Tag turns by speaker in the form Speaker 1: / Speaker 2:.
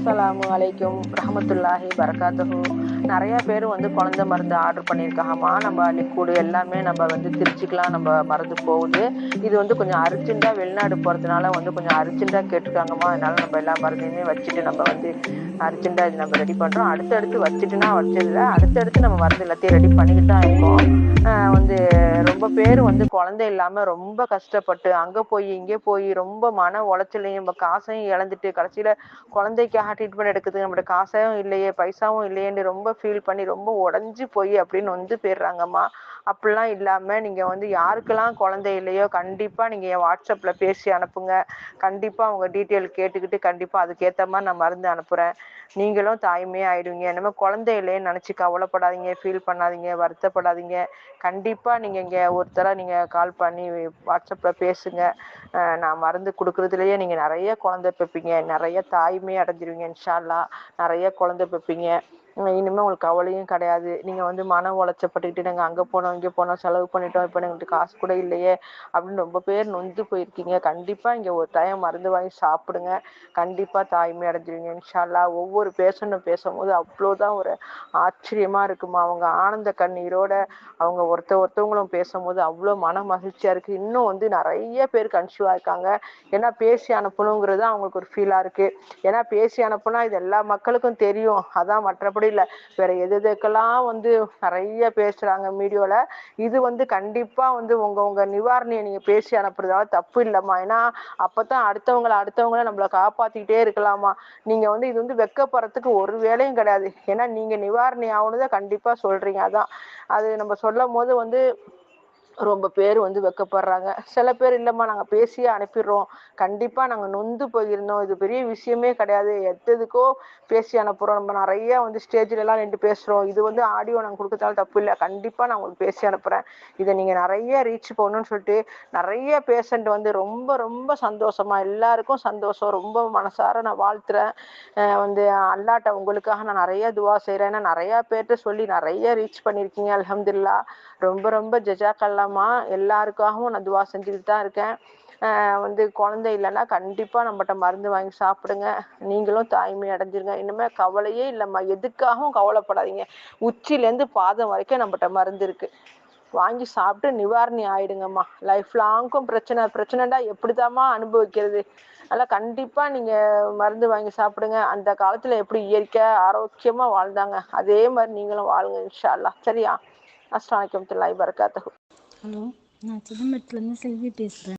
Speaker 1: அஸ்ஸலாமு அலைக்கும் ரஹமத்துல்லாஹி பரகாத்துஹு. நிறைய பேர் வந்து குழந்தை மருந்து ஆர்டர் பண்ணியிருக்காங்கம்மா. நம்ம லிக்விடு எல்லாமே நம்ம வந்து திருச்சிக்கலாம் நம்ம மருந்து போகுது. இது வந்து கொஞ்சம் அர்ஜென்ட்டாக வெளிநாடு போகிறதுனால வந்து கொஞ்சம் அர்ஜென்ட்டாக கேட்டிருக்காங்கம்மா. அதனால நம்ம எல்லா மருந்தையுமே வச்சுட்டு நம்ம வந்து அர்ஜென்ட்டாக இது நம்ம ரெடி பண்ணுறோம். அடுத்தடுத்து வச்சுட்டுனா வச்சதில்லை, அடுத்தடுத்து நம்ம மருந்து எல்லாத்தையும் ரெடி பண்ணிக்கிட்டு தான் இருக்கோம். வந்து ரொம்ப பேர் வந்து குழந்தை இல்லாமல் ரொம்ப கஷ்டப்பட்டு அங்கே போய் இங்கே போய் ரொம்ப மன உளைச்சலையும் நம்ம காசையும் இழந்துட்டு கடைசியில் குழந்தைக்காக ட்ரீட்மெண்ட் எடுக்குது, நம்மளோட காசாவும் இல்லையே பைசாவும் இல்லையேன்னு ரொம்ப ஃபீல் பண்ணி ரொம்ப உடஞ்சி போய் அப்படின்னு வந்து போயிடுறாங்கம்மா. அப்படிலாம் இல்லாமல் நீங்கள் வந்து யாருக்கெல்லாம் குழந்தை இல்லையோ கண்டிப்பாக நீங்கள் என் வாட்ஸ்அப்பில் பேசி அனுப்புங்க. கண்டிப்பாக அவங்க டீட்டெயில் கேட்டுக்கிட்டு கண்டிப்பாக அதுக்கேற்ற மாதிரி நான் மருந்து அனுப்புகிறேன். நீங்களும் தாய்மையாக ஆயிடுவீங்க. நம்ம குழந்தை இல்லைன்னு நினச்சி கவலைப்படாதீங்க, ஃபீல் பண்ணாதீங்க, வருத்தப்படாதீங்க. கண்டிப்பாக நீங்கள் இங்கே ஒருத்தர நீங்கள் கால் பண்ணி வாட்ஸ்அப்பில் பேசுங்க. நான் மருந்து கொடுக்குறதுலையே நீங்கள் நிறைய குழந்தை பெப்பீங்க, நிறைய தாய்மையை அடைஞ்சிருவீங்க. இன்ஷா அல்லாஹ் நிறைய குழந்தை பெப்பீங்க. இனிமேல் உங்களுக்கு கவலையும் கிடையாது. நீங்கள் வந்து மன உளைச்சப்பட்டுக்கிட்டு நாங்கள் அங்கே போனோம் இங்கே போனோம் செலவு பண்ணிட்டோம், இப்போ எங்கள்கிட்ட காசு கூட இல்லையே அப்படின்னு ரொம்ப பேர் நொந்து போயிருக்கீங்க. கண்டிப்பாக இங்கே ஒரு டைம் மருந்து வாங்கி சாப்பிடுங்க. கண்டிப்பாக தாய்மை அடைஞ்சிருவீங்க இன்ஷா அல்லாஹ். ஒவ்வொரு பேஷண்ட்டும் பேசும்போது அவ்வளோதான் ஒரு ஆச்சரியமாக இருக்குமா. அவங்க ஆனந்த கண்ணீரோட அவங்க ஒருத்தவங்களும் பேசும்போது அவ்வளோ மன மகிழ்ச்சியாக இருக்குது. இன்னும் வந்து நிறைய பேர் கன்சியூவாக இருக்காங்க. ஏன்னா பேசி அனுப்பணுங்கிறது அவங்களுக்கு ஒரு ஃபீலாக இருக்குது. ஏன்னா பேசி அனுப்புனா இது எல்லா மக்களுக்கும் தெரியும், அதான் மற்றபடி இல்லை. வேற எதுக்கெல்லாம் வந்து நிறைய பேசுகிறாங்க மீடியாவில். இது வந்து கண்டிப்பாக வந்து உங்கள் நிவாரணியை நீங்கள் பேசி அனுப்புறதால தப்பு இல்லைம்மா. ஏன்னா அப்போ தான் அடுத்தவங்கள நம்மளை காப்பாற்றிக்கிட்டே இருக்கலாமா. நீங்கள் வந்து இது வந்து வெக்கப்படுறதுக்கு ஒரு வேலையும் கிடையாது. ஏன்னா நீங்கள் நிவாரணி ஆகணுதான் கண்டிப்பாக சொல்கிறீங்க. அதான் அது நம்ம சொல்லும் போது வந்து ரொம்ப பேர் வந்து வெக்கப்படுறாங்க. சில பேர் இல்லைம்மா நாங்கள் பேசியே அனுப்பிடுறோம், கண்டிப்பாக நாங்கள் நொந்து போயிருந்தோம், இது பெரிய விஷயமே கிடையாது, எதுக்கோ பேசி அனுப்புகிறோம், நம்ம நிறைய வந்து ஸ்டேஜ்லலாம் நின்று பேசுகிறோம், இது வந்து ஆடியோ நாங்கள் கொடுக்கறதால தப்பு இல்லை, கண்டிப்பாக நான் உங்களுக்கு பேசி அனுப்புகிறேன், இதை நீங்கள் நிறைய ரீச் பண்ணணும்னு சொல்லிட்டு நிறைய பேஷண்ட் வந்து ரொம்ப ரொம்ப சந்தோஷமா, எல்லாருக்கும் சந்தோஷம், ரொம்ப மனசார நான் வாழ்த்துறேன். வந்து அல்லாட்ட உங்களுக்காக நான் நிறைய துவா செய்கிறேன். ஏன்னா நிறையா பேர்கிட்ட சொல்லி நிறைய ரீச் பண்ணியிருக்கீங்க. அல்ஹம்துலில்லாஹ். ரொம்ப ரொம்ப ஜஸாக்கல்லாமா. எல்லாருக்காகவும் நான் துவா செஞ்சுக்கிட்டு தான் இருக்கேன். வந்து குழந்தை இல்லைன்னா கண்டிப்பாக நம்மகிட்ட மருந்து வாங்கி சாப்பிடுங்க. நீங்களும் தாய்மை அடைஞ்சிருங்க. இனிமேல் கவலையே இல்லைம்மா, எதுக்காகவும் கவலைப்படாதீங்க. உச்சிலேருந்து பாதம் வரைக்கும் நம்மகிட்ட மருந்து இருக்குது, வாங்கி சாப்பிட்டு நிவாரணி ஆயிடுங்கம்மா. லைஃப் லாங்கும் பிரச்சனைடா எப்படிதாம்மா அனுபவிக்கிறது. அதனால் கண்டிப்பாக நீங்கள் மருந்து வாங்கி சாப்பிடுங்க. அந்த காலத்தில் எப்படி இயற்கையாக ஆரோக்கியமாக வாழ்ந்தாங்க அதே மாதிரி நீங்களும் வாழுங்க இன்ஷா அல்லாஹ். சரியா? அஸ்ஸலாமு அலைக்கும் வரஹ்மத்துல்லாஹி வபரகாத்துஹு.
Speaker 2: ஹலோ, நான் சிதம்பரத்துலேருந்து செல்வி பேசுகிறேன்.